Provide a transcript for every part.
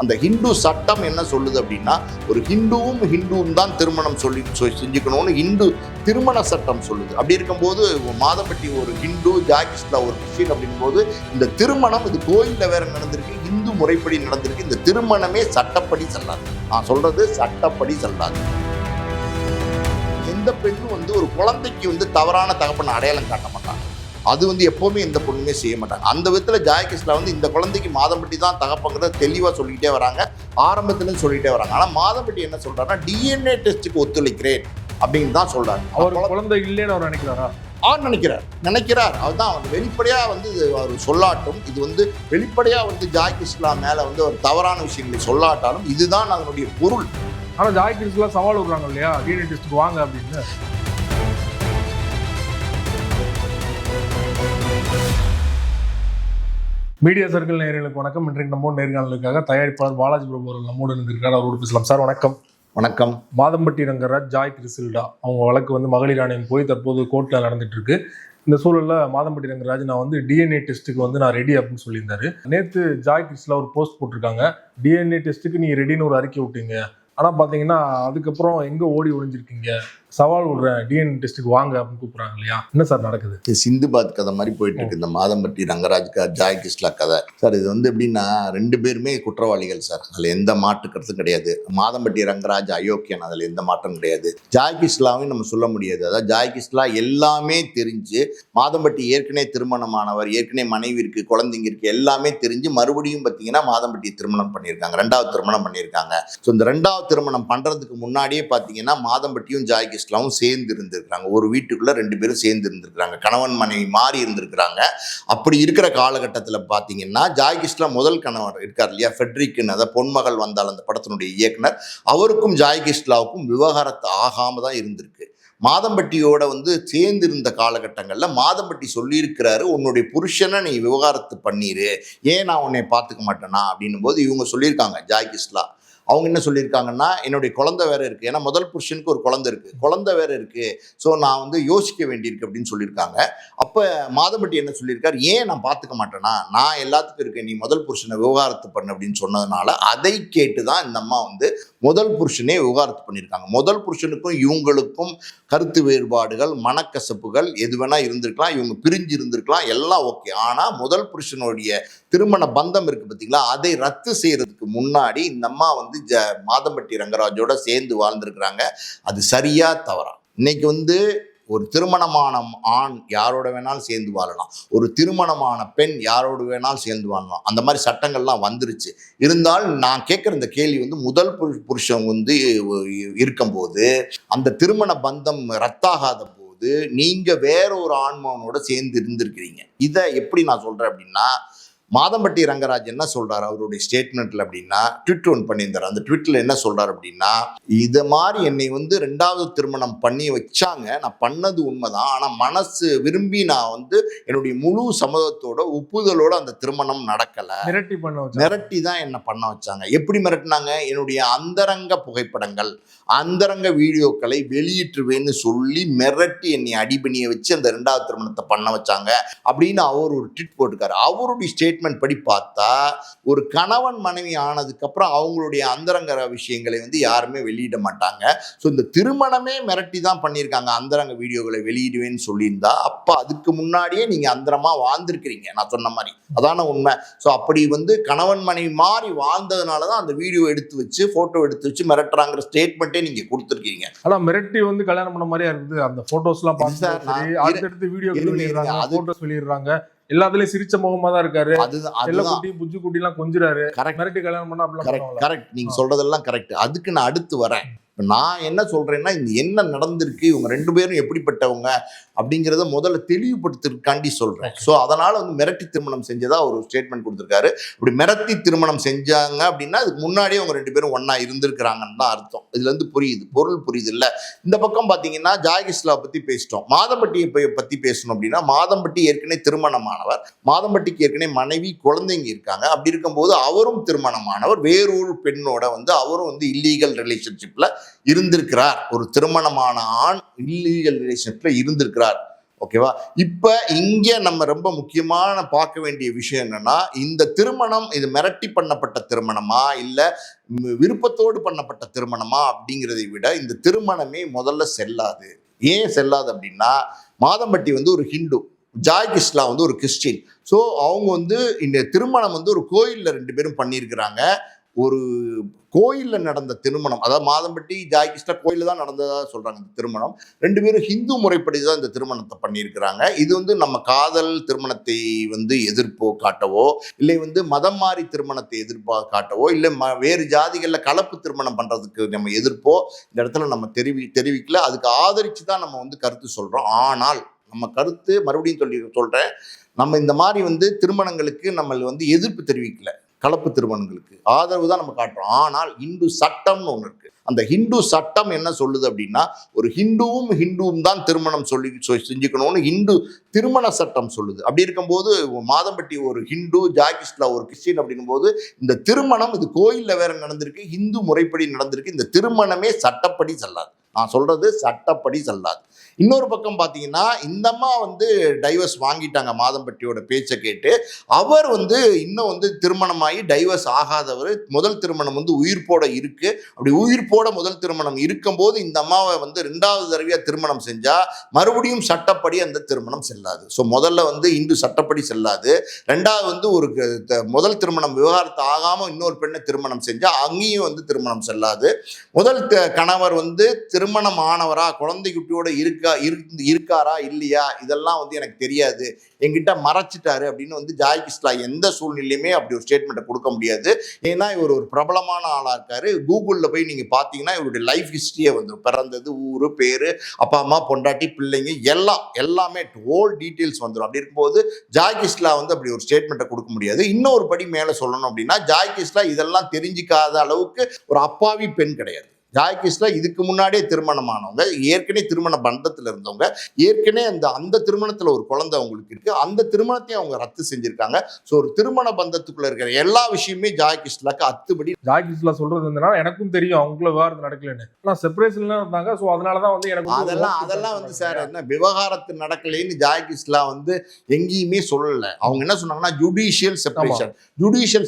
அந்த ஹிந்து சட்டம் என்ன சொல்லுது அப்படின்னா, ஒரு ஹிந்துவும் தான் திருமணம் செஞ்சுக்கணும்னு ஹிந்து திருமண சட்டம் சொல்லுது. அப்படி இருக்கும்போது மாதம்பட்டி ஒரு ஹிந்து, ஜாகிஸ்லா ஒரு கிறிஸ்டின் அப்படிங்கும்போது இந்த திருமணம் இது கோயிலில் வேற நடந்திருக்கு, இந்து முறைப்படி நடந்திருக்கு. இந்த திருமணமே சட்டப்படி செல்லாது. நான் சொல்றது சட்டப்படி செல்லாது. எந்த பெண்ணும் ஒரு குழந்தைக்கு தவறான தகப்பனை அடையாளம் காட்ட மாட்டாங்க. அது எப்போவுமே எந்த பொண்ணுமே செய்ய மாட்டாங்க. அந்த விதத்தில் ஜாய்கிஸ்லா இந்த குழந்தைக்கு மாதம்பட்டி தான் தகப்பங்கிறத தெளிவாக சொல்லிக்கிட்டே வராங்க, ஆரம்பத்துலேருந்து சொல்லிகிட்டே வராங்க. ஆனால் மாதம்பட்டி என்ன சொல்கிறாருன்னா, டிஎன்ஏ டெஸ்ட்டுக்கு ஒத்துழைக்கிறேன் அப்படின்னு தான் சொல்கிறாரு. அவர் குழந்தை இல்லைன்னு அவர் நினைக்கிறாரா? நினைக்கிறார். அதுதான் அவர் வெளிப்படையாக அவர் சொல்லாட்டும். இது வெளிப்படையாக ஜாய்கிஸ்லா மேலே ஒரு தவறான விஷயங்களை சொல்லாட்டாலும் இதுதான் அதனுடைய பொருள். ஆனால் ஜாய்கிஸ்லா சவால் விடுறாங்க இல்லையா, டிஎன்ஏ டெஸ்ட்டுக்கு வாங்க அப்படின்னு. மீடியா சர்க்கிள் நேயர்களுக்கு வணக்கம். இன்றைக்கு நம்மோடு நேர்காணலுக்காக தயாரிப்பாளர் பாலாஜி பிரபு அவர்கள் நம்மோடு இருந்திருக்காரு. அவரோடு பேசலாம். சார் வணக்கம். வணக்கம். மாதம்பட்டி ரங்கராஜ், ஜாய் கிறிசில்டா அவங்க வழக்கு மகளிர் ஆணையம் போய் தற்போது கோர்ட்டில் நடந்துட்டு இருக்கு. இந்த சூழலில் மாதம்பட்டி ரங்கராஜ் நான் டிஎன்ஏ டெஸ்ட்டுக்கு நான் ரெடி அப்படின்னு சொல்லியிருந்தாரு. நேற்று ஜாய் கிறிஸ்ல ஒரு போஸ்ட் போட்டிருக்காங்க, டிஎன்ஏ டெஸ்ட்டுக்கு நீங்க ரெடின்னு ஒரு அறிக்கை விட்டீங்க, ஆனால் பார்த்தீங்கன்னா அதுக்கப்புறம் எங்கே ஓடி ஒழிஞ்சிருக்கீங்க, சவால் விடுறேன், டிஎன்ஏ டெஸ்ட்டுக்கு வாங்க அப்படின்னு கூப்பிட்றாங்க இல்லையா, என்ன சார் நடக்குது? சிந்துபாத் கதை மாதிரி போயிட்டு இருக்கு இந்த மாதம்பட்டி ரங்கராஜ் ஜாய்கிஸ்லா கதை. சார் இது எப்படின்னா, ரெண்டு பேருமே குற்றவாளிகள் சார், அதில் எந்த மாற்று கருத்தும் கிடையாது. மாதம்பட்டி ரங்கராஜ் அயோக்கியன், அதில் எந்த மாற்றம் கிடையாது. ஜாய்கிஸ்லாவையும் நம்ம சொல்ல முடியாது. அதாவது ஜாய்கிஸ்லா எல்லாமே தெரிஞ்சு, மாதம்பட்டி ஏற்கனவே திருமணமானவர், ஏற்கனவே மனைவி இருக்கு, குழந்தைங்க இருக்கு, எல்லாமே தெரிஞ்சு மறுபடியும் பார்த்தீங்கன்னா மாதம்பட்டி திருமணம் பண்ணியிருக்காங்க, ரெண்டாவது திருமணம் பண்ணியிருக்காங்க. ஸோ இந்த ரெண்டாவது திருமணம் பண்றதுக்கு முன்னாடியே பார்த்தீங்கன்னா மாதம்பட்டியும் ஜாய்கிஸ்லாவும் சேர்ந்து இருந்திருக்கிறாங்க. ஒரு வீட்டுக்குள்ள ரெண்டு பேரும் சேர்ந்து இருந்திருக்கிறாங்க, கணவன் மனைவி மாறி இருந்திருக்கிறாங்க. அப்படி இருக்கிற காலகட்டத்தில் பார்த்தீங்கன்னா ஜாய்கிஸ்லா முதல் கணவர் இருக்கார் இல்லையா, ஃபெட்ரிக்னு, அதை பொன்மகள் வந்தால் அந்த படத்தினுடைய இயக்குனர், அவருக்கும் ஜாய்கிஸ்லாவுக்கும் விவாகரத்து ஆகாம தான் இருந்திருக்கு. மாதம்பட்டியோட சேர்ந்து இருந்த காலகட்டங்களில் மாதம்பட்டி சொல்லியிருக்கிறாரு, உன்னுடைய புருஷனை நீ விவகாரத்து பண்ணிரு, ஏன் நான் உன்னை பார்த்துக்க மாட்டேனா அப்படின்னும் போது இவங்க சொல்லியிருக்காங்க ஜாய்கிஸ்லா. அவங்க என்ன சொல்லியிருக்காங்கன்னா, என்னுடைய குழந்தை வேற இருக்கு, ஏன்னா முதல் புருஷனுக்கு ஒரு குழந்தை வேற இருக்கு, ஸோ நான் யோசிக்க வேண்டியிருக்கு அப்படின்னு சொல்லியிருக்காங்க. அப்போ மாதம்பட்டி என்ன சொல்லியிருக்காரு, ஏன் நான் பார்த்துக்க மாட்டேனா, நான் எல்லாத்துக்கும் இருக்கேன், நீ முதல் புருஷனை விவகாரத்து பண்ணு அப்படின்னு சொன்னதுனால அதை கேட்டு தான் இந்த அம்மா முதல் புருஷனே விவகாரத்து பண்ணியிருக்காங்க. முதல் புருஷனுக்கும் இவங்களுக்கும் கருத்து வேறுபாடுகள், மனக்கசப்புகள் எது வேணா இருந்திருக்கலாம், இவங்க பிரிஞ்சு இருந்திருக்கலாம், எல்லாம் ஓகே. ஆனால் முதல் புருஷனுடைய திருமண பந்தம் இருக்கு பார்த்தீங்களா, அதை ரத்து செய்யறதுக்கு முன்னாடி இந்த அம்மா மாதம்பட்டி ரங்கராஜோட சேர்ந்து வாழ்ந்திருக்கிறாங்க. அது சரியா தவறா? இன்னைக்கு ஒரு திருமணமான ஆண் யாரோட வேணாலும் சேர்ந்து வாழலாம், ஒரு திருமணமான பெண் யாரோடு வேணாலும் சேர்ந்து வாழலாம், அந்த மாதிரி சட்டங்கள்லாம் வந்துருச்சு. இருந்தாலும் நான் கேட்குற இந்த கேள்வி முதல் புருஷன் இருக்கும்போது, அந்த திருமண பந்தம் ரத்தாகாத போது நீங்க வேற ஒரு ஆண்மகனோட சேர்ந்து இருந்திருக்கிறீங்க. இதை எப்படி நான் சொல்றேன் அப்படின்னா, மாதம்பட்டி ரங்கராஜ் என்ன சொல்றாரு அவருடைய ஸ்டேட்மெண்ட்ல அப்படின்னா, ட்விட் ஒன்று பண்ணியிருந்தார். அந்த ட்விட்ல என்ன சொல்றாரு அப்படின்னா, இது மாதிரி என்னை ரெண்டாவது திருமணம் பண்ணி வச்சாங்க, நான் பண்ணது உண்மைதான், ஆனா மனசு விரும்பி நான் என்னுடைய முழு சம்மதத்தோட ஒப்புதலோட அந்த திருமணம் நடக்கல, மிரட்டி தான் என்ன பண்ண வச்சாங்க. எப்படி மிரட்டினாங்க? என்னுடைய அந்தரங்க புகைப்படங்கள், அந்தரங்க வீடியோக்களை வெளியிட்டுருவேன்னு சொல்லி மிரட்டி என்னை அடிபணிய வச்சு அந்த ரெண்டாவது திருமணத்தை பண்ண வச்சாங்க அப்படின்னு அவர் ஒரு ட்விட் போட்டிருக்காரு. அவருடைய ஸ்டேட்மெண்ட் படி பார்த்தா, ஒரு கணவன் மனைவி ஆனதுக்கு அப்புறம் அவங்களுடைய அந்தரங்க விஷயங்களை யாருமே வெளியிட மாட்டாங்க. ஸோ இந்த திருமணமே மிரட்டி தான் பண்ணியிருக்காங்க, அந்தரங்க வீடியோக்களை வெளியிடுவேன்னு சொல்லியிருந்தா, அப்போ அதுக்கு முன்னாடியே நீங்க அந்தரமா வாழ்ந்திருக்கிறீங்க, நான் சொன்ன மாதிரி, அதான உண்மை. ஸோ அப்படி கணவன் மனைவி மாறி வாழ்ந்ததுனால தான் அந்த வீடியோ எடுத்து வச்சு, போட்டோ எடுத்து வச்சு மிரட்டுறாங்கிற ஸ்டேட்மெண்ட்டே நீங்க கொடுத்துருக்கீங்க. ஆனால் மிரட்டி கல்யாணம் பண்ண மாதிரியா இருக்குது. அந்த போட்டோஸ்லாம் பார்த்து அடுத்தடுத்து வீடியோ வெளியிடுறாங்க, எல்லாத்துலயும் சிரிச்ச முகமா தான் இருக்காரு, குட்டி புஜ்ஜு குட்டி எல்லாம் கொஞ்சிறாரு, மிரட்டி கல்யாணம் பண்ணா. கரெக்ட், நீங்க சொல்றதெல்லாம் கரெக்ட். அதுக்கு நான் அடுத்து வரேன். நான் என்ன சொல்றேன்னா, இந்த என்ன நடந்திருக்கு, இவங்க ரெண்டு பேரும் எப்படிப்பட்டவங்க அப்படிங்கிறத முதல்ல தெளிவுபடுத்துறதுக்காண்டி சொல்றேன். ஸோ அதனால மிரட்டி திருமணம் செஞ்சதா ஒரு ஸ்டேட்மெண்ட் கொடுத்துருக்காரு. இப்படி மிரட்டி திருமணம் செஞ்சாங்க அப்படின்னா அதுக்கு முன்னாடியே அவங்க ரெண்டு பேரும் ஒன்னா இருந்திருக்கிறாங்கன்னு தான் அர்த்தம். இதுல புரியுது, பொருள் புரியுது இல்ல. இந்த பக்கம் பாத்தீங்கன்னா ஜாய்கிஸ்லா பத்தி பேசிட்டோம். மாதம்பட்டியை பத்தி பேசணும் அப்படின்னா, மாதம்பட்டி ஏற்கனவே திருமணமானவர், மாதம்பட்டிக்கு ஏற்கனவே மனைவி குழந்தைங்க இருக்காங்க. அப்படி இருக்கும்போது அவரும் திருமணமானவர், வேறொரு பெண்ணோட அவரும் இல்லீகல் ரிலேஷன்ஷிப்ல இருந்திருக்கிறார். ஒரு திருமணமான ஆண் இல்லீகல் ரிலேஷன்ஷிப்ல இருந்திருக்கிறார். ஓகேவா? இப்ப இங்க நம்ம ரொம்ப முக்கியமான பார்க்க வேண்டிய விஷயம் என்னன்னா, இந்த திருமணம் இது மிரட்டி பண்ணப்பட்ட திருமணமா இல்ல விருப்பத்தோடு பண்ணப்பட்ட திருமணமா அப்படிங்கிறதை விட இந்த திருமணமே முதல்ல செல்லாது. ஏன் செல்லாது அப்படின்னா, மாதம்பட்டி வந்து ஒரு ஹிந்து, ஜாய் கிஸ்லா வந்து ஒரு கிறிஸ்டின். ஸோ அவங்க வந்து இந்த திருமணம் வந்து ஒரு கோயில்ல 2 பேரும் பண்ணியிருக்கிறாங்க. ஒரு கோயில்ல நடந்த திருமணம், அதாவது மாதம்பட்டி ஜாய் கிருஷ்ணா கோயில்ல தான் நடந்ததா சொல்றாங்க இந்த திருமணம். 2 பேரும் ஹிந்து முறைப்படி தான் இந்த திருமணத்தை பண்ணியிருக்கிறாங்க. இது வந்து நம்ம காதல் திருமணத்தை வந்து எதிர்ப்போ காட்டவோ, இல்லை வந்து மதம் மாறி திருமணத்தை எதிர்ப்பா காட்டவோ, இல்லை வேறு ஜாதிகள்ல கலப்பு திருமணம் பண்றதுக்கு நம்ம எதிர்ப்போ இந்த இடத்துல நம்ம தெரிவிக்கல. அதுக்கு ஆதரிச்சு தான் நம்ம வந்து கருத்து சொல்றோம். ஆனால் நம்ம கருத்து மறுபடியும் சொல்றேன், நம்ம இந்த மாதிரி வந்து திருமணங்களுக்கு நம்ம வந்து எதிர்ப்பு தெரிவிக்கல. கலப்பு திருமணங்களுக்கு ஆதரவு தான் நம்ம காட்டுறோம். ஆனால் இந்து சட்டம்னு ஒன்று இருக்கு. அந்த ஹிந்து சட்டம் என்ன சொல்லுது அப்படின்னா, ஒரு ஹிந்துவும் தான் திருமணம் செஞ்சுக்கணும்னு ஹிந்து திருமண சட்டம் சொல்லுது. அப்படி இருக்கும்போது மாதம்பட்டி ஒரு ஹிந்து, ஜாய் கிஸ்லா ஒரு கிறிஸ்டின் அப்படிங்கும்போது இந்த திருமணம் இது கோயில்ல வேற நடந்திருக்கு, ஹிந்து முறைப்படி நடந்திருக்கு. இந்த திருமணமே சட்டப்படி செல்லாது. நான் சொல்றது சட்டப்படி செல்லாது. இன்னொரு பக்கம் பார்த்தீங்கன்னா, இந்த அம்மா வந்து டைவர்ஸ் வாங்கிட்டாங்க மாதம்பட்டியோட பேச்சை கேட்டு. அவர் வந்து இன்னும் வந்து திருமணமாகி டைவர்ஸ் ஆகாதவர். முதல் திருமணம் வந்து உயிர்ப்போட இருக்கு. அப்படி உயிர்ப்போட முதல் திருமணம் இருக்கும்போது இந்த அம்மாவை வந்து 2வது தடவையா திருமணம் செஞ்சா மறுபடியும் சட்டப்படி அந்த திருமணம் செல்லாது. ஸோ முதல்ல வந்து இந்து சட்டப்படி செல்லாது. 2வது வந்து ஒரு முதல் திருமணம் விவகாரத்து ஆகாம இன்னொரு பெண்ணை திருமணம் செஞ்சா அங்கேயும் வந்து திருமணம் செல்லாது. முதல் கணவர் வந்து திருமணம் ஆனவரா, குழந்தை குட்டியோட இருக்காரா இல்லையா இதெல்லாம் வந்து எனக்கு தெரியாது, என்கிட்ட மறைச்சிட்டாரு அப்படின்னு வந்து ஜாய் கிஸ்லா எந்த சூழ்நிலையுமே அப்படி ஒரு ஸ்டேட்மெண்ட்டை கொடுக்க முடியாது. ஏன்னா இவர் ஒரு பிரபலமான ஆளா இருக்காரு. கூகுளில் போய் நீங்க பார்த்தீங்கன்னா இவருடைய லைஃப் ஹிஸ்டரியே வந்துடும். பிறந்தது, ஊரு, பேரு, அப்பா அம்மா, பொண்டாட்டி, பிள்ளைங்க எல்லாமே ஹோல் டீட்டெயில்ஸ் வந்துடும். அப்படி இருக்கும்போது ஜாய் கிஸ்லா வந்து அப்படி ஒரு ஸ்டேட்மெண்ட்டை கொடுக்க முடியாது. இன்னொரு படி மேலே சொல்லணும் அப்படின்னா, ஜாய் கிஸ்லா இதெல்லாம் தெரிஞ்சிக்காத அளவுக்கு ஒரு அப்பாவி பெண் கிடையாது. ஜாய் கிஸ்லா இதுக்கு முன்னாடியே திருமணமானவங்க, ஏற்கனவே திருமண பந்தத்தில் இருந்தவங்க, ஏற்கனவே அந்த திருமணத்தில் ஒரு குழந்தை அவங்களுக்கு இருக்கு. அந்த திருமணத்தையும் அவங்க ரத்து செஞ்சிருக்காங்க. ஸோ ஒரு திருமண பந்தத்துக்குள்ள இருக்கிற எல்லா விஷயமே ஜாய் கிஸ்லாக்கு அத்துபடி. ஜாய் கிஸ்லா சொல்றது என்னன்னா, எனக்கும் தெரியும் அவங்களுக்குள்ள விவகாரத்து நடக்கலன்னு, ஆனால் செப்பரேஷன்ல இருந்தாங்க. ஸோ அதனாலதான் வந்து எனக்கு அதெல்லாம் வந்து சார் என்ன விவகாரத்து நடக்கலைன்னு ஜாய் கிஸ்லா வந்து எங்கேயுமே சொல்லலை. அவங்க என்ன சொன்னாங்கன்னா ஜுடிஷியல்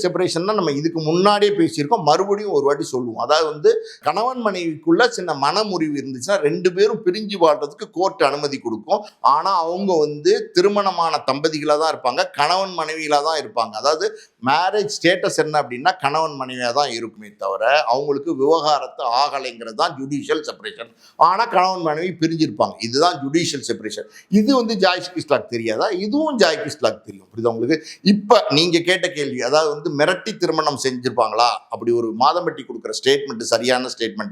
செப்பரேஷன் நம்ம இதுக்கு முன்னாடியே பேசியிருக்கோம், மறுபடியும் ஒரு வாட்டி சொல்லுவோம். அதாவது வந்து கணவன் மனைவிக்குள்ள சின்ன மனமுறிவு இருந்துச்சுன்னா 2 பேரும் பிரிஞ்சு வாழ்றதுக்கு கோர்ட் அனுமதி கொடுக்கும். ஆனா அவங்க வந்து திருமணமான தம்பதிகளா தான் இருப்பாங்க, கணவன் மனைவியில தான் இருப்பாங்க. அதாவது மேரேஜ் ஸ்டேட்டஸ் என்ன அப்படின்னா கணவன் மனைவியா தான் இருக்குமே தவிர அவங்களுக்கு விவகாரத்து ஆகலைங்கிறது தான் ஜுடிஷியல் செப்பரேஷன். ஆனா கணவன் மனைவி பிரிஞ்சிருப்பாங்க. இதுதான் ஜுடிஷியல் செப்பரேஷன். இது வந்து ஜாய் கிஸ்லாக்கு தெரியாதா? இதுவும் ஜாய் கிஸ்லாக்கு தெரியும். புரியுதா உங்களுக்கு? இப்ப நீங்க கேட்ட கேள்வி, அதாவது வந்து மிரட்டி திருமணம் செஞ்சிருப்பாங்களா? அப்படி ஒரு மாதம்பட்டி கொடுக்குற ஸ்டேட்மெண்ட் சரியான ஸ்டேட்மெண்ட்?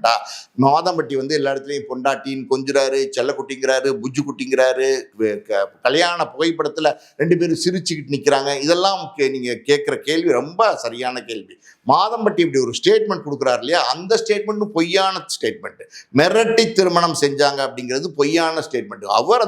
மாதம்பட்டி வந்து எல்லா இடத்துலையும் பொண்டாட்டின்னு கொஞ்சுறாரு, செல்லக்குட்டிங்கிறாரு, புஜ்ஜு குட்டிங்கிறாரு, கல்யாண புகைப்படத்துல 2 பேரும் சிரிச்சுக்கிட்டு நிக்கிறாங்க. இதெல்லாம் நீங்க கேட்கிற கேள்வி ரொம்ப சரியான கேள்வி. மாதம்பட்டி இப்படி ஒரு ஸ்டேட்மெண்ட் கொடுக்குறாரு இல்லையா, அந்த ஸ்டேட்மெண்ட் பொய்யான ஸ்டேட்மெண்ட். மிரட்டி திருமணம் செஞ்சாங்க அப்படிங்கிறது பொய்யான ஸ்டேட்மெண்ட். அவர்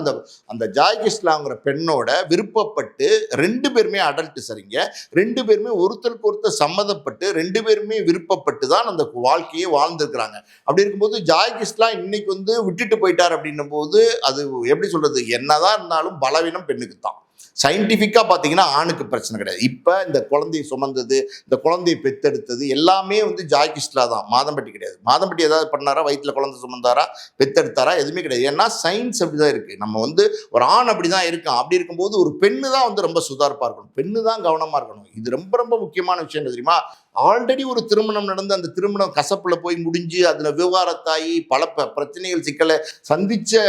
அந்த ஜாய் கிஸ்லாங்கிற பெண்ணோட விருப்பப்பட்டு 2 பேருமே அடல்ட், சரிங்க, 2 பேருமே ஒருத்தருக்கு ஒருத்தர் சம்மதப்பட்டு 2 பேருமே விருப்பப்பட்டு தான் அந்த வாழ்க்கையை வாழ்ந்திருக்கிறாங்க. அப்படி இருக்கும்போது ஜாய் கிஸ்லா இன்னைக்கு வந்து விட்டுட்டு போயிட்டார் அப்படின்னும் போது அது எப்படி சொல்றது, என்னதான் இருந்தாலும் பலவீனம் பெண்ணுக்கு தான். சயின்டிஃபிக்கா பார்த்தீங்கன்னா ஆணுக்கு பிரச்சனை கிடையாது. இப்போ இந்த குழந்தையை சுமந்தது, இந்த குழந்தையை பெத்தெடுத்தது எல்லாமே வந்து ஜாய் கிஸ்லா தான், மாதம்பட்டி கிடையாது. மாதம்பட்டி ஏதாவது பண்ணாரா? வயிற்றுல குழந்தை சுமந்தாரா? பெத்தெடுத்தாரா? எதுவுமே கிடையாது. ஏன்னா சயின்ஸ் அப்படிதான் இருக்கு. நம்ம வந்து ஒரு ஆண் அப்படிதான் இருக்கான். அப்படி இருக்கும்போது ஒரு பெண்ணு தான் வந்து ரொம்ப சுதார்ப்பா இருக்கணும், பெண்ணு தான் கவனமா இருக்கணும். இது ரொம்ப ரொம்ப முக்கியமான விஷயம் தெரியுமா? ஆல்ரெடி ஒரு திருமணம் நடந்து அந்த திருமணம் கசப்புல போய் முடிஞ்சு அதுல விவகாரத்தாயி பல பிரச்சனைகள் சிக்கலை சந்திச்ச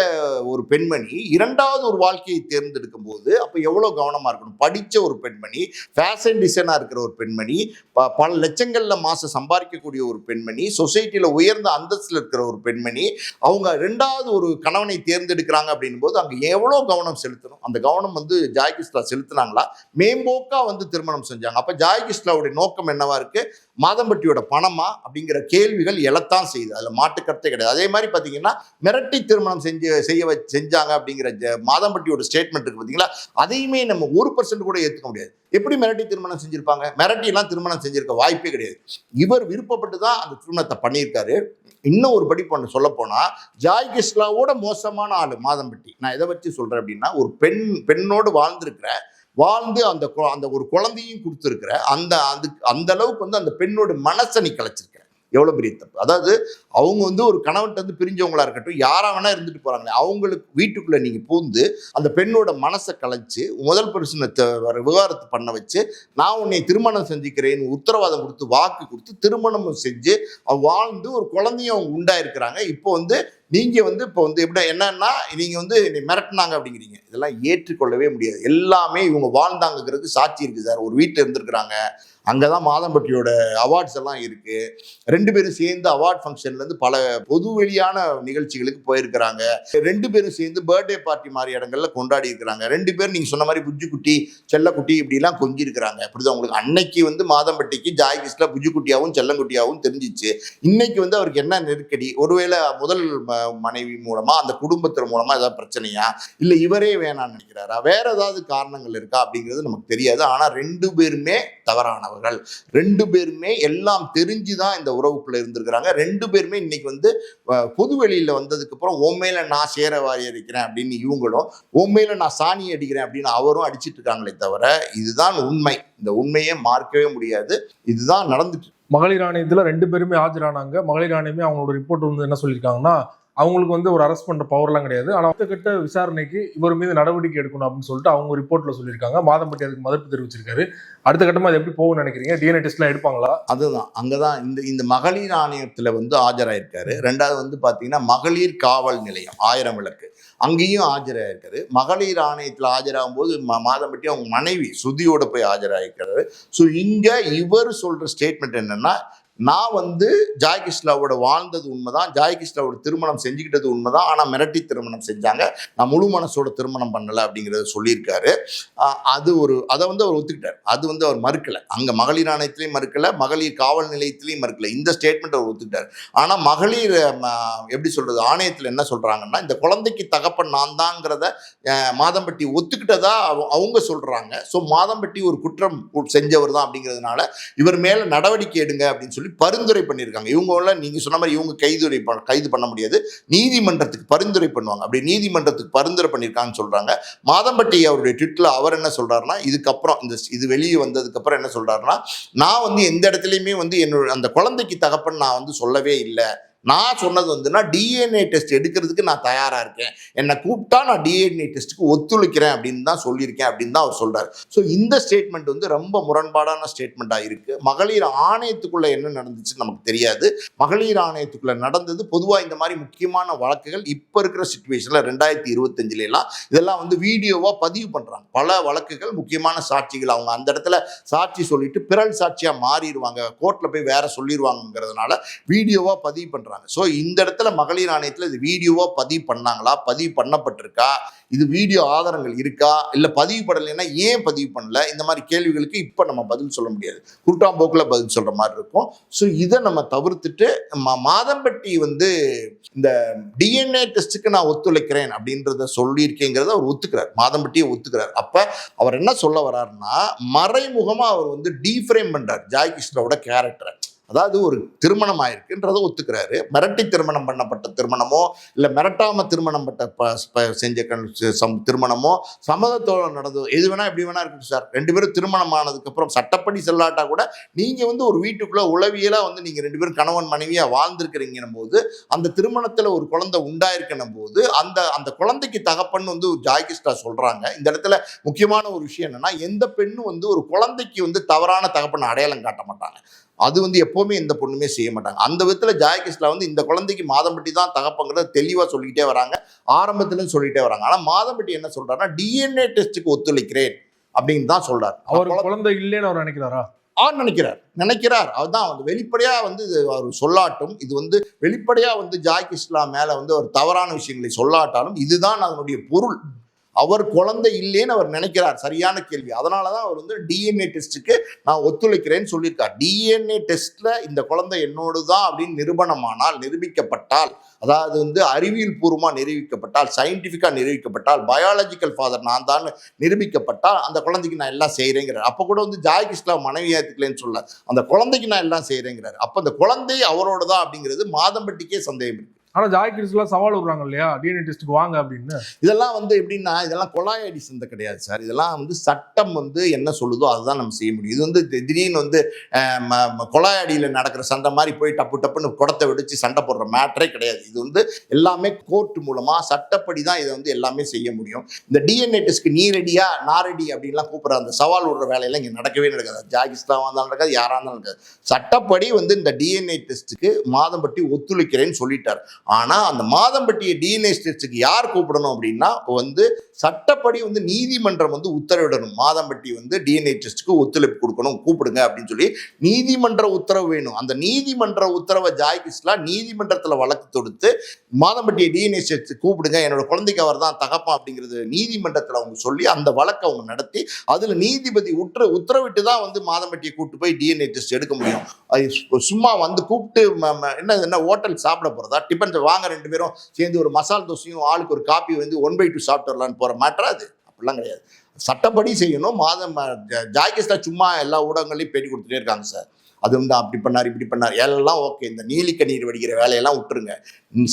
ஒரு பெண்மணி 2வது ஒரு வாழ்க்கையை தேர்ந்தெடுக்கும் போது அப்ப எவ்வளவு கவனமா இருக்கணும். படிச்ச ஒரு பெண்மணி, ஃபேஷன் டிசைனா இருக்கிற ஒரு பெண்மணி, பல லட்சங்கள்ல மாசம் சம்பாதிக்கக்கூடிய ஒரு பெண்மணி, சொசைட்டில உயர்ந்த அந்தஸ்துல இருக்கிற ஒரு பெண்மணி, அவங்க 2வது ஒரு கணவனை தேர்ந்தெடுக்கிறாங்க அப்படின் போது அங்க எவ்வளவு கவனம் செலுத்தணும். அந்த கவனம் வந்து ஜாய் கிஸ்லா செலுத்தினாங்களா? மேம்போக்கா வந்து திருமணம் செஞ்சாங்க. அப்ப ஜாய் கிஸ்லாவுடைய நோக்கம் என்னவா இருக்கு? இருக்கு, மாதம்பட்டியோட பணமா அப்படிங்கிற கேள்விகள் எழத்தான் செய்யுது. அதுல மாட்டுக்கருத்தே கிடையாது. அதே மாதிரி பாத்தீங்கன்னா மிரட்டி திருமணம் செஞ்சாங்க அப்படிங்கிற மாதம்பட்டியோட ஸ்டேட்மெண்ட் இருக்கு பாத்தீங்களா, அதையுமே நம்ம 1% கூட ஏத்துக்க முடியாது. எப்படி மிரட்டி திருமணம் செஞ்சிருப்பாங்க? மிரட்டி எல்லாம் திருமணம் செஞ்சிருக்க வாய்ப்பே கிடையாது. இவர் விருப்பப்பட்டு தான் அந்த திருமணத்தை பண்ணியிருக்காரு. இன்னும் ஒரு படி பண்ண சொல்ல போனா, ஜாய் கிஸ்லாவோட மோசமான ஆளு மாதம்பட்டி. நான் எதை வச்சு சொல்றேன் அப்படின்னா, ஒரு பெண்ணோடு வாழ்ந்து அந்த ஒரு குழந்தையும் கொடுத்துருக்கிற அந்த அளவுக்கு வந்து அந்த பெண்ணோட மனசை நீ கலைச்சிருக்க. எவ்வளவு பெரிய தப்பு. அதாவது அவங்க வந்து ஒரு கணவன்கிட்ட இருந்து பிரிஞ்சவங்களா இருக்கட்டும், யாரா வேணா இருந்துட்டு போறாங்களே, அவங்களுக்கு வீட்டுக்குள்ள நீங்க பூந்து அந்த பெண்ணோட மனசை கலைச்சு முதல் பிரச்சனை விவகாரத்தை பண்ண வச்சு, நான் உன்னை திருமணம் செஞ்சுக்கிறேன்னு உத்தரவாதம் கொடுத்து வாக்கு கொடுத்து திருமணம் செஞ்சு வாழ்ந்து ஒரு குழந்தையும் அவங்க உண்டாயிருக்கிறாங்க. இப்போ வந்து நீங்க வந்து இப்போ வந்து எப்படி என்னன்னா, நீங்க வந்து மிரட்டினாங்க அப்படிங்கிறீங்க. இதெல்லாம் ஏற்றுக்கொள்ளவே முடியாது. எல்லாமே இவங்க வாழ்ந்தாங்கிறது சாட்சி இருக்கு சார். ஒரு வீட்டில் இருந்திருக்கிறாங்க, அங்கதான் மாதம்பட்டியோட அவார்ட்ஸ் எல்லாம் இருக்கு. 2 பேரும் சேர்ந்து அவார்ட் ஃபங்க்ஷன்ல இருந்து பல பொதுவெளியான நிகழ்ச்சிகளுக்கு போயிருக்கிறாங்க. 2 பேரும் சேர்ந்து பர்த்டே பார்ட்டி மாதிரி இடங்கள்ல கொண்டாடி இருக்கிறாங்க. 2 பேரும் நீங்க சொன்ன மாதிரி புஜ்ஜுக்குட்டி செல்லக்குட்டி இப்படி எல்லாம் கொஞ்சி இருக்கிறாங்க. அப்படிதான் உங்களுக்கு அன்னைக்கு வந்து மாதம்பட்டிக்கு ஜாய் கிஸ்லா புஜ்ஜுக்குட்டியாவும் செல்லங்குட்டியாவும் தெரிஞ்சிச்சு. இன்னைக்கு வந்து அவருக்கு என்ன நெருக்கடி? ஒருவேளை முதல் மனைவி மூலமா அந்த குடும்பத்தின் மூலமா ஏதாவது பிரச்சனையா, இல்ல இவரே வேணாம்னு நினைக்கிறாரா, வேற ஏதாவது காரணங்கள் இருக்கா அப்படிங்கிறது நமக்கு தெரியாது. ஆனா 2 பேருமே தவறானவர்கள். 2 பேருமே எல்லாம் தெரிஞ்சுதான் இந்த உறவுக்குள்ள இருந்திருக்கிறாங்க. 2 பேருமே இன்னைக்கு வந்து பொது வெளியில வந்ததுக்கு அப்புறம் உண்மையில நான் சேர வாரி அடிக்கிறேன் அப்படின்னு இவங்களும், உண்மையில நான் சாணி அடிக்கிறேன் அப்படின்னு அவரும் அடிச்சிட்டு இருக்காங்களே தவிர, இதுதான் உண்மை. இந்த உண்மையை மார்க்கவே முடியாது. இதுதான் நடந்துட்டு. மகளிர் ஆணையத்துல 2 பேருமே ஆஜரானாங்க. மகளிர் ஆணையமே அவங்களோட ரிப்போர்ட் வந்து என்ன சொல்லியிருக்காங்கன்னா, அவங்களுக்கு வந்து ஒரு அரெஸ்ட் பண்ற பவர்லாம் கிடையாது. ஆனா அடுத்த கட்ட விசாரணைக்கு இவர் மீது நடவடிக்கை எடுக்கணும் அப்படின்னு சொல்லிட்டு அவங்க ரிப்போர்ட்ல சொல்லியிருக்காங்க. மாதம்பட்டி அதுக்கு மறுப்பு தெரிவிச்சிருக்காரு. அடுத்த கட்டமா அது எப்படி போகும்னு நினைக்கிறீங்க? டிஎன்ஏ டெஸ்ட்லாம் எடுப்பாங்களா? அதுதான் அங்கதான் இந்த மகளிர் ஆணையத்துல வந்து ஆஜராயிருக்காரு. 2வது வந்து பாத்தீங்கன்னா மகளிர் காவல் நிலையம் 1000 விளக்கு அங்கேயும் ஆஜராயிருக்காரு. மகளிர் ஆணையத்தில் ஆஜராகும் போது மாதம்பட்டி அவங்க மனைவி சுதியோட போய் ஆஜராயிருக்காரு. ஸோ இங்க இவர் சொல்ற ஸ்டேட்மெண்ட் என்னன்னா, நான் வந்து ஜாய் கிஸ்லாவோட வாழ்ந்தது உண்மைதான், ஜாய் கிஸ்லாவோட திருமணம் செஞ்சுக்கிட்டது உண்மைதான், ஆனா மிரட்டி திருமணம் செஞ்சாங்க, நான் முழு மனசோட திருமணம் பண்ணல அப்படிங்கிறத சொல்லியிருக்காரு. அதை வந்து அவர் ஒத்துக்கிட்டார். அது வந்து அவர் மறுக்கல. அங்க மகளிர் ஆணையத்திலையும் மறுக்கல, மகளிர் காவல் நிலையத்திலையும் மறுக்கல. இந்த ஸ்டேட்மெண்ட் அவர் ஒத்துக்கிட்டார். ஆனா மகளிர் எப்படி சொல்றது, ஆணையத்தில் என்ன சொல்றாங்கன்னா, இந்த குழந்தைக்கு தகப்பன் நான் தாங்கிறத மாதம்பட்டி ஒத்துக்கிட்டதா அவங்க சொல்றாங்க. ஸோ மாதம்பட்டி ஒரு குற்றம் செஞ்சவர் தான் அப்படிங்கிறதுனால இவர் மேல நடவடிக்கை எடுங்க அப்படின்னு சொல்லி பரிந்துரை பண்ணியிருக்காங்க. இவங்க நீங்க சொன்ன மாதிரி இவங்க கைது பண்ண முடியாது, நீதிமன்றத்துக்கு பரிந்துரை பண்ணுவாங்க. அப்படி நீதிமன்றத்துக்கு பரிந்துரை பண்ணியிருக்காங்கன்னு சொல்றாங்க. மாதம்பட்டி அவருடைய ட்விட்ல அவர் என்ன சொல்றாருன்னா, இதுக்கப்புறம் இது வெளியே வந்ததுக்கு அப்புறம் என்ன சொல்றாருன்னா, நான் வந்து எந்த இடத்துலையுமே வந்து என்னோட அந்த குழந்தைக்கு தகப்பன் நான் வந்து சொல்லவே இல்லை. நான் சொன்னது வந்துன்னா டிஎன்ஏ டெஸ்ட் எடுக்கிறதுக்கு நான் தயாரா இருக்கேன், என்னை கூப்பிட்டா நான் டிஎன்ஏ டெஸ்ட்டுக்கு ஒத்துழைக்கிறேன் அப்படின்னு தான் சொல்லியிருக்கேன் அப்படின்னு தான் அவர் சொல்றாரு. ஸோ இந்த ஸ்டேட்மெண்ட் வந்து ரொம்ப முரண்பாடான ஸ்டேட்மெண்டா இருக்கு. மகளிர் ஆணையத்துக்குள்ள என்ன நடந்துச்சுன்னு நமக்கு தெரியாது. மகளிர் ஆணையத்துக்குள்ள நடந்தது பொதுவாக இந்த மாதிரி முக்கியமான வழக்குகள் இப்போ இருக்கிற சிச்சுவேஷன்ல 2025 எல்லாம் இதெல்லாம் வந்து வீடியோவா பதிவு பண்றாங்க. பல வழக்குகள் முக்கியமான சாட்சிகள் அவங்க அந்த இடத்துல சாட்சி சொல்லிட்டு பிறல் சாட்சியா மாறிடுவாங்க, கோர்ட்ல போய் வேற சொல்லிடுவாங்கிறதுனால வீடியோவா பதிவு பண்றாங்க. ஸோ இந்த இடத்துல மகளிர் ஆணையத்தில் இது வீடியோவா பதிவு பண்ணாங்களா, பதிவு பண்ணப்பட்டிருக்கா, இது வீடியோ ஆதாரங்கள் இருக்கா, இல்லை பதிவு படலைன்னா ஏன் பதிவு பண்ணல, இந்த மாதிரி கேள்விகளுக்கு இப்போ நம்ம பதில் சொல்ல முடியாது. குருட்டாம்போக்கில் பதில் சொல்ற மாதிரி இருக்கும். ஸோ இதை நம்ம தவிர்த்துட்டு மாதம்பட்டி வந்து இந்த டிஎன்ஏ டெஸ்ட்டுக்கு நான் ஒத்துழைக்கிறேன் அப்படின்றத சொல்லியிருக்கேங்கிறத அவர் ஒத்துக்கிறார். மாதம்பட்டியை ஒத்துக்கிறார். அப்ப அவர் என்ன சொல்ல வர்றாருன்னா, மறைமுகமா அவர் வந்து டீஃப்ரேம் பண்றார் ஜாய் கிஸ்லாவோட கேரக்டரை. அதாவது ஒரு திருமணம் ஆயிருக்குன்றதை ஒத்துக்கிறாரு. மிரட்டி திருமணம் பண்ணப்பட்ட திருமணமோ இல்லை மிரட்டாம திருமணம் செஞ்ச திருமணமோ சம்மதத்தோட நடந்தது எது வேணா எப்படி வேணா இருக்கு சார். 2 பேரும் திருமணம் ஆனதுக்கு அப்புறம் சட்டப்படி செல்லாட்டா கூட நீங்க வந்து ஒரு வீட்டுக்குள்ள உளவியலா வந்து நீங்க 2 பேரும் கணவன் மனைவியா வாழ்ந்திருக்கிறீங்கன்னும் போது, அந்த திருமணத்துல ஒரு குழந்தை உண்டாயிருக்கணும் போது அந்த குழந்தைக்கு தகப்பன் வந்து ஜாய் கிஸ்லா சொல்றாங்க. இந்த இடத்துல முக்கியமான ஒரு விஷயம் என்னன்னா, எந்த பெண்ணும் வந்து ஒரு குழந்தைக்கு வந்து தவறான தகப்பன் அடையாளம் காட்ட மாட்டாங்க. அது வந்து எப்பவுமே எந்த பொண்ணுமே செய்ய மாட்டாங்க. அந்த விதத்துல ஜாய் கிஸ்லா வந்து இந்த குழந்தைக்கு மாதம்பட்டி தான் தகப்பங்கிறத தெளிவா சொல்லிக்கிட்டே வராங்க, ஆரம்பத்துல சொல்லிட்டே வராங்க. ஆனா மாதம்பட்டி என்ன சொல்றாருன்னா, டிஎன்ஏ டெஸ்ட்டுக்கு ஒத்துழைக்கிறேன் அப்படின்னு தான் சொல்றாரு. அவர் குழந்தை இல்லைன்னு அவர் நினைக்கிறாரா? நினைக்கிறார். அதுதான் வந்து வெளிப்படையா வந்து அவர் சொல்லாட்டும், இது வந்து வெளிப்படையா வந்து ஜாய் கிஸ்லா மேல வந்து ஒரு தவறான விஷயங்களை சொல்லாட்டாலும் இதுதான் அதனுடைய பொருள். அவர் குழந்தை இல்லைன்னு அவர் நினைக்கிறார். சரியான கேள்வி. அதனாலதான் அவர் வந்து டிஎன்ஏ டெஸ்ட்டுக்கு நான் ஒத்துழைக்கிறேன்னு சொல்லியிருக்கார். டிஎன்ஏ டெஸ்ட்ல இந்த குழந்தை என்னோடு தான் அப்படின்னு நிரூபணமானால், நிரூபிக்கப்பட்டால், அதாவது வந்து அறிவியல் பூர்வமா நிரூபிக்கப்பட்டால், சயின்டிபிக்கா நிரூபிக்கப்பட்டால், பயாலஜிக்கல் ஃபாதர் நான் தான் நிரூபிக்கப்பட்டால், அந்த குழந்தைக்கு நான் எல்லாம் செய்யறேங்கிறார். அப்ப கூட வந்து ஜாய் கிருஷ்ணா மனைவி ஏத்துக்கலன்னு சொல்ல, அந்த குழந்தைக்கு நான் எல்லாம் செய்யறேங்கிறார். அப்ப அந்த குழந்தை அவரோட தான் அப்படிங்கிறது மாதம்பட்டிக்கே சந்தேகம் இருக்கு. ஆனா ஜாய் கிறிஸ்லாம் சவால் விடுறாங்க இல்லையா, டிஎன்ஏ டெஸ்ட்டுக்கு வாங்க அப்படின்னு. இதெல்லாம் வந்து எப்படின்னா, இதெல்லாம் கொலாயடி சந்தை கிடையாது சார். இதெல்லாம் வந்து சட்டம் வந்து என்ன சொல்லுதோ அதுதான் நம்ம செய்ய முடியும். இது வந்து திடீர்னு வந்து கொலாயடியில் நடக்கிற சண்டை மாதிரி போய் டப்பு டப்புன்னு குடத்தை வெடிச்சு சண்டை போடுற மேட்டரே கிடையாது. இது வந்து எல்லாமே கோர்ட் மூலமா சட்டப்படி தான் இதை வந்து எல்லாமே செய்ய முடியும். இந்த டிஎன்ஏ டெஸ்ட்க்கு நீ ரெடியா நான் ரெடி அப்படின்லாம் கூப்பிட்ற அந்த சவால் விடுற வேலையெல்லாம் இங்கே நடக்கவே நடக்காது. ஜாகிஸ்லாம் வந்தாலும் நடக்காது, யாராக இருந்தாலும் நடக்காது. சட்டப்படி வந்து இந்த டிஎன்ஏ டெஸ்ட்டுக்கு மாதம்பட்டி ஒத்துழைக்கிறேன்னு சொல்லிட்டார். ஆனா அந்த மாதம்பட்டியை டிஎன்ஏ டெஸ்ட்டுக்கு யார் கூப்பிடணும் அப்படின்னா, வந்து சட்டப்படி வந்து நீதிமன்றம் வந்து உத்தரவிடணும். மாதம்பட்டி வந்து டிஎன்ஏ டெஸ்ட்டுக்கு ஒத்துழைப்பு கொடுக்கணும், கூப்பிடுங்க அப்படின்னு சொல்லி நீதிமன்ற உத்தரவு வேணும். அந்த நீதிமன்ற உத்தரவை ஜாய் கிருஷ்ணா நீதிமன்றத்தில் வழக்கு தொடுத்து மாதம்பட்டியை டிஎன்ஏ டெஸ்ட் கூப்பிடுங்க, என்னோட குழந்தைக்கு அவர் தான் தகப்பன் அப்படிங்கிறது நீதிமன்றத்தில் அவங்க சொல்லி அந்த வழக்கை அவங்க நடத்தி அதுல நீதிபதி உத்தரவிட்டு தான் வந்து மாதம்பட்டியை கூப்பிட்டு போய் டிஎன்ஏ டெஸ்ட் எடுக்க முடியும். சும்மா வந்து கூப்பிட்டு என்ன ஹோட்டல் சாப்பிட போறதா, டிபன் வாங்க 2 பேரும் சேர்ந்து ஒரு மசால் தோசையும் ஆளுக்கு ஒரு காப்பி வந்து 1/2 சாப்பிட்டு வரலான்னு போற மேட்டரா அது? அப்படிலாம் கிடையாது. சட்டப்படி செய்யணும். ஜாய் கிருஷ்ணா சும்மா எல்லா ஊடகங்களையும் பேட்டி கொடுத்துட்டே இருக்காங்க சார். அது வந்து அப்படி பண்ணார் இப்படி பண்ணார் எல்லாம் ஓகே. இந்த நீலிக்கண்ணீர் வடிக்கிற வேலையெல்லாம் விட்டுருங்க.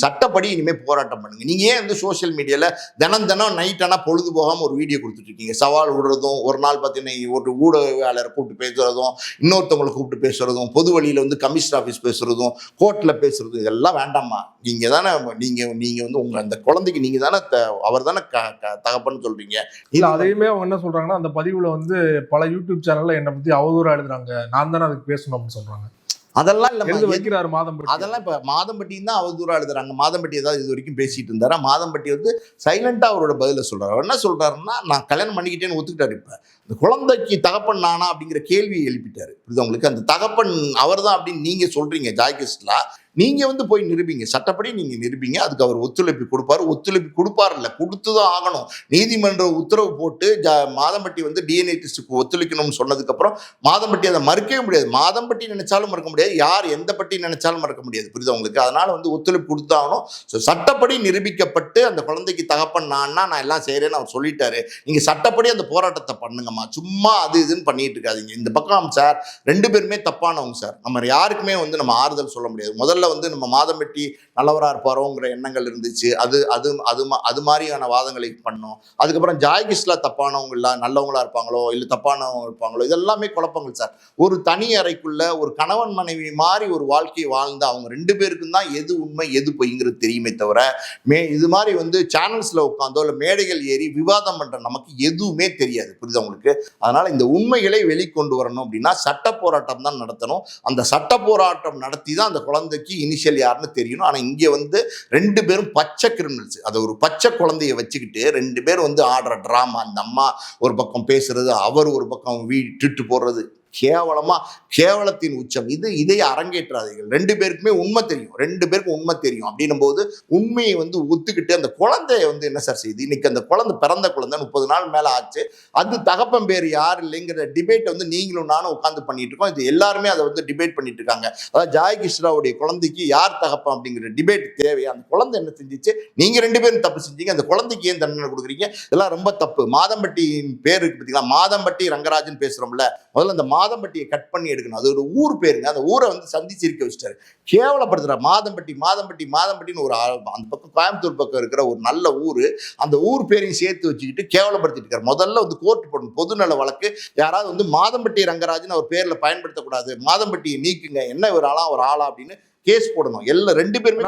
சட்டப்படி இனிமேல் போராட்டம் பண்ணுங்க. நீங்க ஏன் வந்து சோசியல் மீடியால தினம் நைட் ஆனால் பொழுது போகாம ஒரு வீடியோ கொடுத்துட்டு இருக்கீங்க? சவால் விடுறதும், ஒரு நாள் பார்த்தீங்கன்னா ஒரு ஊடகவியலாளரை கூப்பிட்டு பேசுறதும், இன்னொருத்தவங்களை கூப்பிட்டு பேசுறதும், பொது வழியில வந்து கமிஷனர் ஆஃபீஸ் பேசுறதும், கோர்ட்ல பேசுறதும், இதெல்லாம் வேண்டாமா? நீங்க தானே நீங்க வந்து உங்க அந்த குழந்தைக்கு நீங்க தானே அவர் தானே தகப்பன்னு சொல்றீங்க. இல்ல அதையுமே அவங்க என்ன சொல்றாங்கன்னா, அந்த பதிவுல வந்து பல யூடியூப் சேனல்ல என்னை பத்தி அவதூறா எழுதுறாங்க, நான் தானே அதுக்கு பேசணும் அப்படின்னு சொல்றாங்க. அதெல்லாம் இல்ல வைக்கிறாரு மாதம்பட்டி. அதெல்லாம் இப்ப மாதம்பட்டியும் தான் அவதூறா எழுதுறாங்க. மாதம்பட்டி ஏதாவது இது வரைக்கும் பேசிட்டு இருந்தாரா? மாதம்பட்டி வந்து சைலண்டா அவரோட பதில சொல்றாரு. அவர் என்ன சொல்றாருன்னா, நான் கல்யாணம் பண்ணிக்கிட்டேன்னு ஒத்துக்கிட்டாரு. இப்ப இந்த குழந்தைக்கு தகப்பன் நானா அப்படிங்கிற கேள்வியை எழுப்பிட்டாரு. புரியுது உங்களுக்கு? அந்த தகப்பன் அவர் தான் அப்படின்னு நீங்க சொல்றீங்க ஜாய் கிருஷ்ணா. நீங்க வந்து போய் நிரூபிங்க, சட்டப்படி நீங்க நிரூபிங்க. அதுக்கு அவர் ஒத்துழைப்பு கொடுப்பாரு. ஒத்துழைப்பு கொடுப்பாரு இல்ல, கொடுத்துதான் ஆகணும். நீதிமன்ற உத்தரவு போட்டு மாதம்பட்டி வந்து டிஎன்ஏ டெஸ்ட்டுக்கு ஒத்துழைக்கணும்னு சொன்னதுக்கு அப்புறம் மாதம்பட்டி அதை மறுக்கவே முடியாது. மாதம்பட்டி நினைச்சாலும் மறக்க முடியாது, யார் எந்த பட்டி நினைச்சாலும் மறக்க முடியாது. புரியுது உங்களுக்கு? அதனால வந்து ஒத்துழைப்பு கொடுத்தாகணும். சட்டப்படி நிரூபிக்கப்பட்டு அந்த குழந்தைக்கு தகப்பன் நான் எல்லாம் செய்யறேன்னு அவர் சொல்லிட்டாரு. நீங்க சட்டப்படி அந்த போராட்டத்தை பண்ணுங்கம்மா. சும்மா அது இதுன்னு பண்ணிட்டு இருக்காதீங்க. இந்த பக்கம் சார் 2 பேருமே தப்பானவங்க சார். நம்ம யாருக்குமே வந்து நம்ம ஆறுதல் சொல்ல முடியாது. முதல்ல வந்து நம்ம மாதம்பட்டி நல்லவரா இருப்பாரோங்கிற எண்ணங்கள் இருந்துச்சு. அது மாதிரியான வாதங்களை பண்ணோம். அதுக்கப்புறம் ஜாய் கிருஷ்ணா தப்பானவங்க இல்ல, நல்லவங்களா இருப்பாங்களோ இல்ல தப்பானவங்க இருப்பாங்களோ, இதெல்லாமே குழப்பங்கள் சார். ஒரு தனி அறைக்குள்ள ஒரு கணவன் மனைவி மாதிரி ஒரு வாழ்க்கையை வாழ்ந்த அவங்க 2 பேருக்கும் தான் எது உண்மை எது பொய்ங்கிறது தெரியுமே தவிர, இது மாதிரி வந்து சேனல்ஸ்ல உட்காந்தோ இல்ல மேடைகள் ஏறி விவாதம் பண்ற நமக்கு எதுவுமே தெரியாது. புரியுது உங்களுக்கு? அதனால இந்த உண்மைகளை வெளிக்கொண்டு வரணும் அப்படின்னா சட்ட போராட்டம் தான் நடத்தணும். அந்த சட்ட போராட்டம் நடத்தி தான் அந்த குழந்தைக்கு இனிஷியல் யாருன்னு தெரியணும். ஆனா இங்க வந்து 2 பேரும் பச்சை கிரிமினல்ஸ். அதை ஒரு பச்சை குழந்தைய வச்சுக்கிட்டு 2 பேர் வந்து ஆடுற டிராமா. அந்த அம்மா ஒரு பக்கம் பேசுறது, அவர் ஒரு பக்கம் ட்விட்டு போடுறது, கேவலத்தின் உச்சம். இதை அரங்கேற்றாதீர்கள். 2 பேருக்குமே உண்மை தெரியும். 2 பேருக்கும் உண்மை தெரியும். அப்படின்னும் போது உண்மையை வந்து ஒத்துக்கிட்டு அந்த குழந்தைய வந்து என்ன சார் செய்யுது? இன்னைக்கு அந்த குழந்தை பிறந்த குழந்தை 30 நாள் மேல ஆச்சு. அது தகப்பன் பேர் யார் இல்லைங்கிற டிபேட் வந்து நீங்களும் நானும் உட்காந்து பண்ணிட்டு இருக்கோம். இது எல்லாருமே அதை வந்து டிபேட் பண்ணிட்டு இருக்காங்க. அதாவது ஜாய் கிருஷ்ணாவுடைய குழந்தைக்கு யார் தகப்பன் அப்படிங்கிற டிபேட் தேவையா? அந்த குழந்தை என்ன செஞ்சிச்சு? நீங்க 2 பேரும் தப்பு செஞ்சீங்க. அந்த குழந்தைக்கு ஏன் தண்டனை கொடுக்குறீங்க? இதெல்லாம் ரொம்ப தப்பு. மாதம்பட்டியின் பேர் இருக்கு பார்த்தீங்களா, மாதம்பட்டி ரங்கராஜன் பேசுறோம்ல, முதல்ல அந்த மாதம்பட்டியை கட் பண்ணி எடுக்கணும். அது ஒரு ஊர் பேருங்க. அந்த ஊரை வந்து சந்திச்சிருக்க வச்சுட்டாரு. கேவலப்படுத்துற மாதம்பட்டின்னு ஒரு அந்த பக்கம் கோயம்புத்தூர் பக்கம் இருக்கிற ஒரு நல்ல ஊரு, அந்த ஊர் பேரையும் சேர்த்து வச்சுக்கிட்டு கேவலப்படுத்திட்டு இருக்காரு. முதல்ல வந்து கோர்ட் போடணும், பொதுநல வழக்கு. யாராவது வந்து மாதம்பட்டி ரங்கராஜன் அவர் பேர்ல பயன்படுத்தக்கூடாது, மாதம்பட்டியை நீக்குங்க, என்ன ஒரு ஆளா அப்படின்னு கேஸ் போடணும். எல்லாம் 2 பேருமே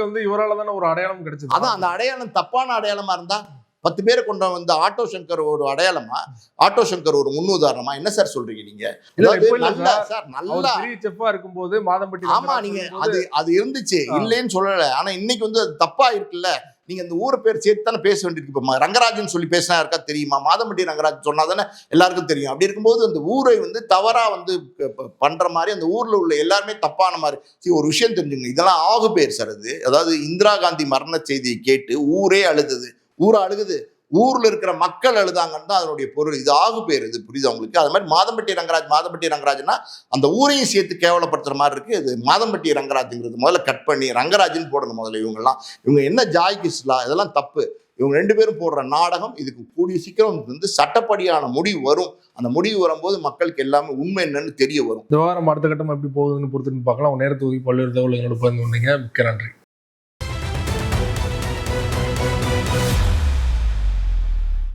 வந்து இவரால தானே ஒரு அடையாளம் கிடைச்சது. அதான் அந்த அடையாளம் தப்பான அடையாளமா இருந்தா 10 பேரை கொண்டு வந்து ஆட்டோ சங்கர் ஒரு அடையாளமா, ஆட்டோ சங்கர் ஒரு முன்னுதாரணமா? என்ன சார் சொல்றீங்க நீங்க? நல்லா செஃப்பா இருக்கும்போது மாதம்பட்டி, ஆமா நீங்க அது இருந்துச்சு, இல்லைன்னு சொல்லல. ஆனா இன்னைக்கு வந்து அது தப்பா இருக்குல்ல. நீங்க அந்த ஊரை பேர் சேர்த்து தானே பேச வேண்டியிருக்கு. இப்போ ரங்கராஜன் சொல்லி பேசினா இருக்கா தெரியுமா? மாதம்பட்டி ரங்கராஜன் சொன்னா தானே எல்லாருக்கும் தெரியும். அப்படி இருக்கும்போது அந்த ஊரை வந்து தவறா வந்து பண்ற மாதிரி, அந்த ஊர்ல உள்ள எல்லாருமே தப்பான மாதிரி. ஒரு விஷயம் தெரிஞ்சுங்க, இதெல்லாம் ஆகு பேர் சார். அது அதாவது இந்திரா காந்தி மரண செய்தியை கேட்டு ஊரே அழுதது. ஊரா அழுகுது. ஊர்ல இருக்கிற மக்கள் அழுதாங்கன்னு தான் அதனுடைய பொருள். இது ஆகு பேர், இது புரியுது உங்களுக்கு? அது மாதிரி மாதம்பட்டி ரங்கராஜ்னா அந்த ஊரையும் சேர்த்து கேவலப்படுத்துற மாதிரி இருக்கு. இது மாதம்பட்டி ரங்கராஜுங்கிறது முதல்ல கட் பண்ணி ரங்கராஜன் போடணும் முதல்ல. இவங்க என்ன ஜாய் கிஸ்லா, இதெல்லாம் தப்பு. இவங்க 2 பேரும் போடுற நாடகம். இதுக்கு கூடிய சீக்கிரம் வந்து சட்டப்படியான முடிவு வரும். அந்த முடிவு வரும்போது மக்களுக்கு எல்லாமே உண்மை என்னன்னு தெரிய வரும். இந்த வாரம் அடுத்த கட்டம் எப்படி போகுதுன்னு பொறுத்துன்னு பார்க்கலாம். நேரத்தை ஒதுக்கி பல்வேறு தகவல்களோட பகிர்ந்து கொண்டீங்க. மிக்க நன்றி.